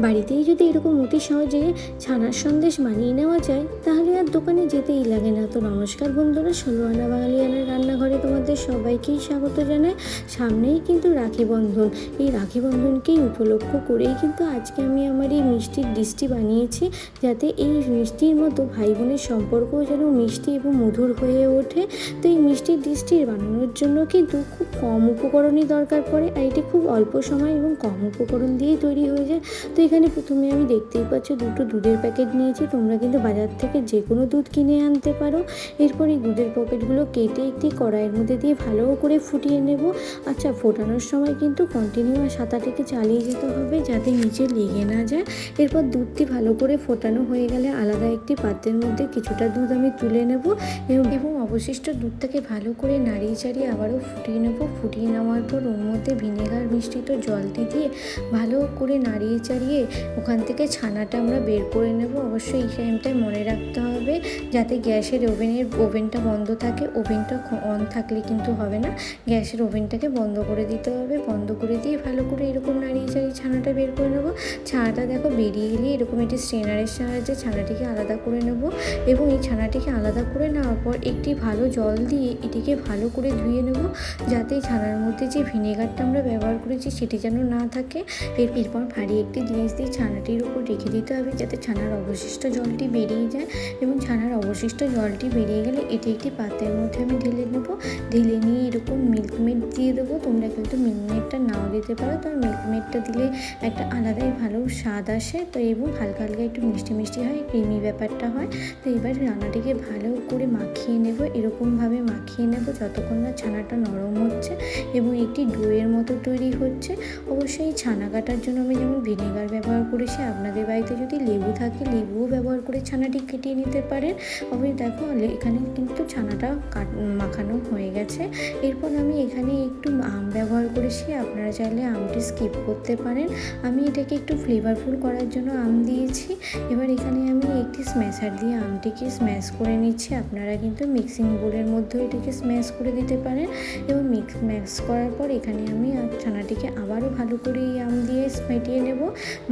বাড়িতেই যদি এরকম অতি সহজে ছানার সন্দেশ বানিয়ে নেওয়া যায় তাহলে আর দোকানে যেতেই লাগে না। তো নমস্কার বন্ধুরা, ষোলোআনা বাঙালিয়ানার রান্নাঘরে তোমাদের সবাইকেই স্বাগত জানাই। সামনেই কিন্তু রাখি বন্ধন, এই রাখি বন্ধনকেই উপলক্ষ করেই কিন্তু আজকে আমি আমার এই মিষ্টির ডিশটি বানিয়েছি, যাতে এই মিষ্টির মতো ভাই বোনের সম্পর্কও যেন মিষ্টি এবং মধুর হয়ে ওঠে। তো এই মিষ্টির ডিশটি বানানোর জন্য কিন্তু খুব কম উপকরণই দরকার পড়ে, আর এটি খুব অল্প সময় এবং কম উপকরণ দিয়েই তৈরি হয়ে যায়। তো এখানে প্রথমে আমি দেখতেই পাচ্ছি দুটো দুধের প্যাকেট নিয়েছি। তোমরা কিন্তু বাজার থেকে যে কোনো দুধ কিনে আনতে পারো। এরপর এই দুধের প্যাকেটগুলো কেটে একটি কড়াইয়ের মধ্যে দিয়ে ভালো করে ফুটিয়ে নেব। আচ্ছা, ফোটানোর সময় কিন্তু কন্টিনিউয়াস হাতাটাকে চালিয়ে যেতে হবে যাতে নিচে লেগে না যায়। এরপর দুধটি ভালো করে ফোটানো হয়ে গেলে আলাদা একটি পাত্রের মধ্যে কিছুটা দুধ আমি তুলে নেব এবং অবশিষ্ট দুধটাকে ভালো করে নাড়িয়ে চাড়িয়ে আবারও ফুটিয়ে নেব। ফুটিয়ে নেওয়ার পর ওর মধ্যে ভিনেগার মিশ্রিত জলটি দিয়ে ভালো করে নাড়িয়ে চাড়িয়ে ওখান থেকে ছানাটা আমরা বের করে নেব। অবশ্যই এই টাইমটায় মনে রাখতে হবে যাতে গ্যাসের ওভেনটা বন্ধ থাকে। ওভেনটা অন থাকলে কিন্তু হবে না, গ্যাসের ওভেনটাকে বন্ধ করে দিতে হবে। বন্ধ করে দিয়ে ভালো করে এরকম নাড়িয়ে চাড়িয়ে ছানাটা বের করে নেব। ছানাটা দেখো বেরিয়ে এলে এরকম একটি স্ট্রেনারের সাহায্যে ছানাটিকে আলাদা করে নেব এবং এই ছানাটিকে আলাদা করে নেওয়ার পর একটি ভালো জল দিয়ে এটিকে ভালো করে ধুয়ে নেব, যাতে ছানার মধ্যে যে ভিনেগারটা আমরা ব্যবহার করেছি সেটি যেন না থাকে। এরপর ভারী একটি জিনিস দিয়ে ছানাটির উপর রেখে দিতে হবে যাতে ছানার অবশিষ্ট জলটি বেরিয়ে যায়। এবং ছানার অবশিষ্ট জলটি বেরিয়ে গেলে এটি একটি পাত্রের মধ্যে আমি ঢেলে নেব। ঢেলে নিয়ে এরকম মিল্কমেড দিয়ে দেবো। তোমরা কিন্তু মিল্কমেডটা নাও দিতে পারো, তবে মিল্কমেডটা দিলে একটা আলাদাই ভালো স্বাদ আসে। তো এবং হালকা হালকা একটু মিষ্টি মিষ্টি হয়, ক্রিমি ব্যাপারটা হয়। তো এবার ছানাটিকে ভালো করে মাখিয়ে নেব, এরকমভাবে মাখিয়ে নেব যতক্ষণ না ছানাটা নরম হচ্ছে এবং একটি ডোয়ের মতো তৈরি হচ্ছে। অবশ্যই ছানা কাটার জন্য আমি যেমন ভিনেগার ব্যবহার করেছি, আপনাদের বাড়িতে যদি লেবু থাকে লেবুও ব্যবহার করে ছানাটি কেটিয়ে নিতে পারেন। অবশ্যই দেখো এখানে কিন্তু ছানাটা মাখানো হয়ে গেছে। এরপর আমি এখানে একটু আম ব্যবহার করেছি, আপনারা চাইলে আমটি স্কিপ করতে পারেন। আমি এটাকে একটু ফ্লেভারফুল করার জন্য আম দিয়েছি। এবার এখানে আমি একটি স্ম্যাশার দিয়ে আমটিকে স্ম্যাশ করে নিচ্ছি। আপনারা কিন্তু মিক্সিং বোলের মধ্যেও এটাকে স্ম্যাশ করে দিতে পারেন। এবং ম্যাশ করার পর এখানে আমি ছানাটিকে আবারও ভালো করে এই আম দিয়ে ফেটিয়ে নেব,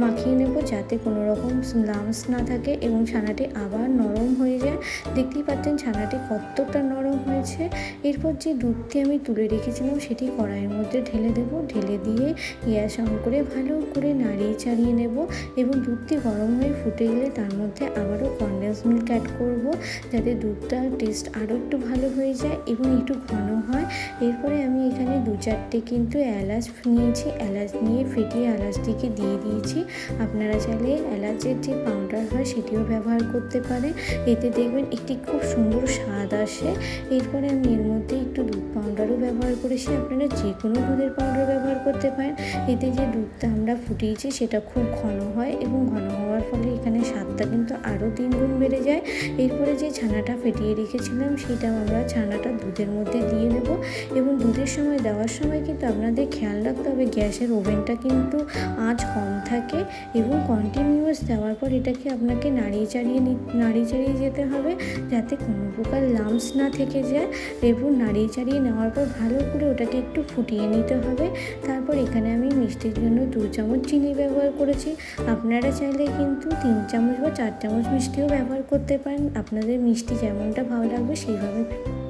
মাখিয়ে নেব যাতে কোনো রকম লাম্পস না থাকে এবং ছানাটি আবার নরম হয়ে যায়। দেখতেই পাচ্ছেন ছানাটি কতটা নরম হয়েছে। এরপর যে দুধটি আমি তুলে রেখেছিলাম সেটি কড়াইয়ের মধ্যে ঢেলে দেব। ঢেলে দিয়ে গ্যাস অন করে ভালো করে নাড়িয়ে চাড়িয়ে নেব এবং দুধটি গরম হয়ে ফুটে গেলে তার মধ্যে আবারও কনডেন্স মিল্ক অ্যাড করব যাতে দুধটার টেস্ট আরও একটু ভালো হয়ে যায় এবং একটু ঘন হয়। এরপরে আমি এখানে 2-4টে কিন্তু এলাচ নিয়েছি। এলাচ নিয়ে ফেটিয়ে এলাচটিকে দিয়ে দিয়েছি। আপনারা চাইলে এলাচের যে পাউডার হয় সেটিও ব্যবহার করতে পারেন, এতে দেখবেন একটি খুব সুন্দর স্বাদ আসে। এরপরে আমি এর মধ্যে একটু দুধ পাউডারও ব্যবহার করেছি। আপনারা যে কোনো দুধের পাউডার ব্যবহার করতে পারেন। এতে যে দুধটা আমরা ফুটিয়েছি সেটা খুব ঘন হয় এবং ঘন হওয়ার ফলে এখানে স্বাদটা কিন্তু আরও 3 গুণ বেড়ে যায়। এরপরে যে ছানাটা ফেটিয়ে রেখেছিলাম সেটাও আমরা ছানাটা দুধের মধ্যে দিয়ে নেব এবং দুধের সময় দেওয়ার সময় কিন্তু আপনাদের খেয়াল রাখতে হবে গ্যাসের ওভেনটা কিন্তু আঁচ কম থাকে এবং কন্টিনিউয়াস দেওয়ার পর এটাকে আপনাকে নাড়িয়ে চাড়িয়ে যেতে হবে যাতে কোনো প্রকার লাম্পস না থেকে যায়। এবং নাড়িয়ে চাড়িয়ে নেওয়ার পর ভালো করে ওটাকে একটু ফুটিয়ে নিতে হবে। তারপর এখানে আমি মিষ্টির জন্য 2 চামচ চিনি ব্যবহার করেছি। আপনারা চাইলে কিন্তু 3 চামচ বা 4 চামচ মিষ্টিও ব্যবহার করতে পারেন। আপনাদের মিষ্টি যেমনটা ভালো লাগবে সেইভাবে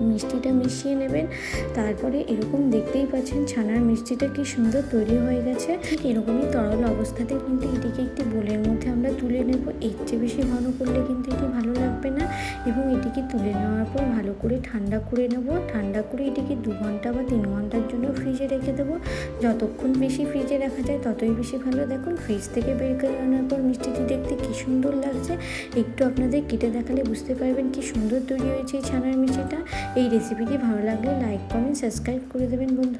মিষ্টিটা মিশিয়ে নেবেন। তারপরে এরকম দেখতেই পাচ্ছেন ছানার মিষ্টিটা কি সুন্দর তৈরি হয়ে গেছে। ঠিক এরকমই তরল অবস্থাতে কিন্তু এটিকে একটি বোলের মধ্যে আমরা তুলে নেব। এর চেয়ে বেশি ঘন করলে কিন্তু এটি ভালো লাগবে না। এবং এটিকে তুলে নেওয়ার পর ভালো করে ঠান্ডা করে নেব। ঠান্ডা করে এটিকে 2 ঘন্টা বা 3 ঘন্টার জন্য ফ্রিজে রেখে দেবো। যতক্ষণ বেশি ফ্রিজে রাখা যায় ততই বেশি ভালো। দেখুন ফ্রিজ থেকে বের করে আনার পর মিষ্টিটি দেখতে কি সুন্দর লাগছে। একটু আপনাদের কেটে দেখালে বুঝতে পারবেন কি সুন্দর তৈরি হয়েছে এই ছানার মিষ্টিটা। এই রেসিপিটি ভালো লাগলে লাইক, কমেন্ট, সাবস্ক্রাইব করে দেবেন বন্ধুরা।